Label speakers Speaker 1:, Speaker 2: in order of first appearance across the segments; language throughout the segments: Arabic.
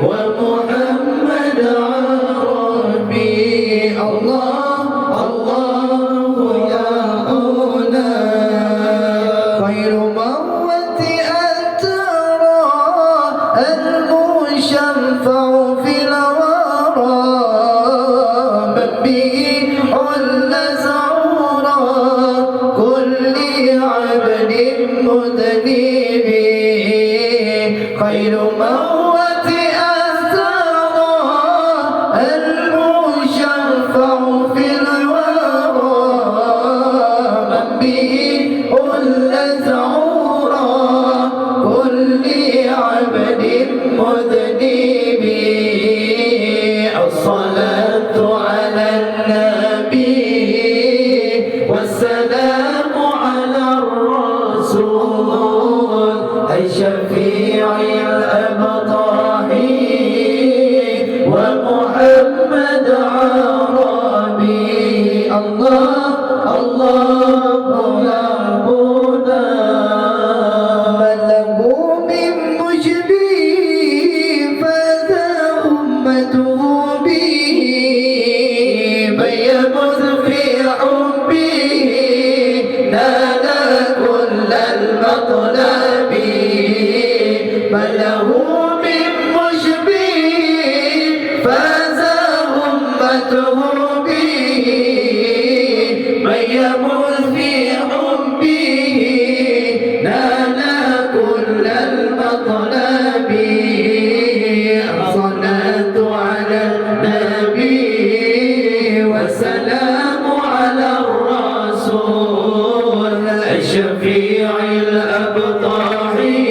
Speaker 1: ومحمد عربي الله الله يا أولى خير موت أترى المشفع في الورى من به حل زعورا كل عبد مذنب خير موت أثرى المشفع في الورى من به حل زعورا كل عبد مذنب الصلاة على النبي والسلام على الرسول الشفيع الأبطاحي ومحمد عربي الله الله ربنا من له من مجبي فذا أمته به من يمذ في حبه نال كل المطلب من له من مشبه فاز أمته به من يمذ في حبه نال كل المطلب الصلاة على النبي والسلام على الرسول الشفيع الأبطاحي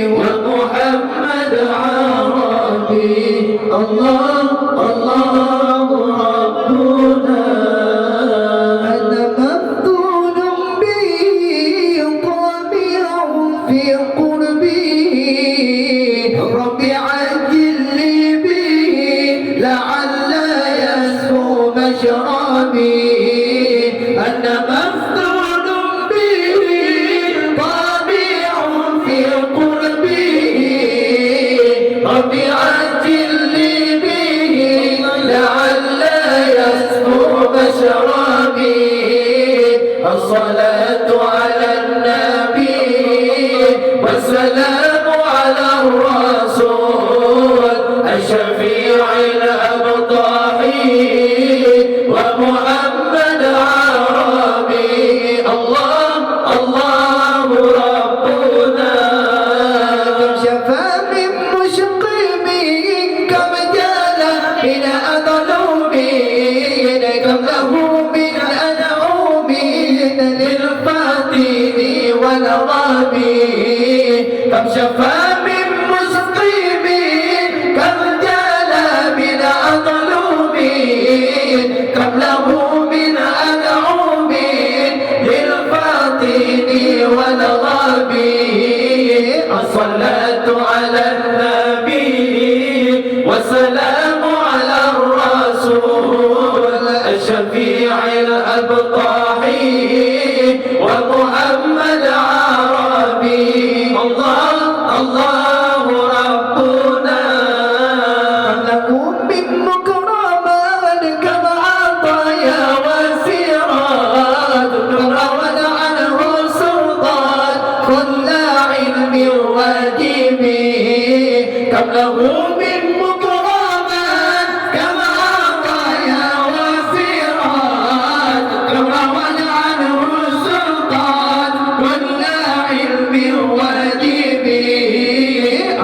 Speaker 1: ومحمد عربي الله الله ربنا أنا مفتون به طامع في قربه ربي عجل لي به لعل يسهو مشربي أنا مفتون به طامع في قربه ربي عجل لي به لعل يسهو مشربي الصلاة على النبي والسلام على الرسول الشفيع الأبطاحي ومحمد عربي الله الله ربنا كم شفى من مشقم كم جال من أظلم كم له من أنعم للفاتن والغابي كم شفى من مسقم كم جال من أظلم كم له من أنعم للفاتن والغابي الصلاة على النبي والسلام على الرسول الشفيع الأبطاحي ومحمد عربي الله الله ربنا لكم من مكرمان كما عطايا وسيرات روى عنه سلطان كل علم واجب كم له من مكرمان كما عطايا وسيرات روى عنه سلطان كل علم واجب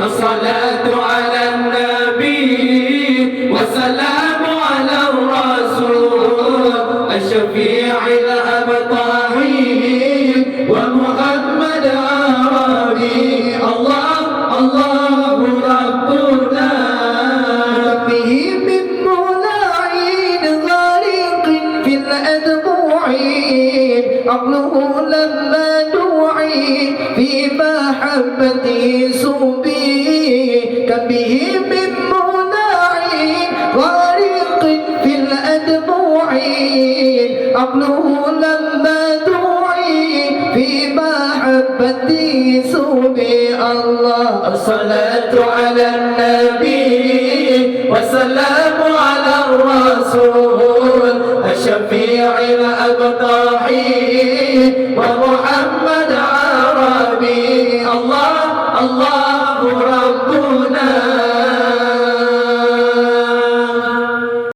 Speaker 1: الصلاة على النبي والسلام على الرسول الشفيع الأبطاحي ومحمد عربي الله الله ربنا به من ملاعين غارق في الأدموع عقله لما دعي في محبته صوبي كم به من ملاعين غارق في الأدموع عقله لما دعي في محبته سبي الله الصلاة على النبي والسلام على الرسول الشفيع الأبطحي ومحمد عربي الله الله ربنا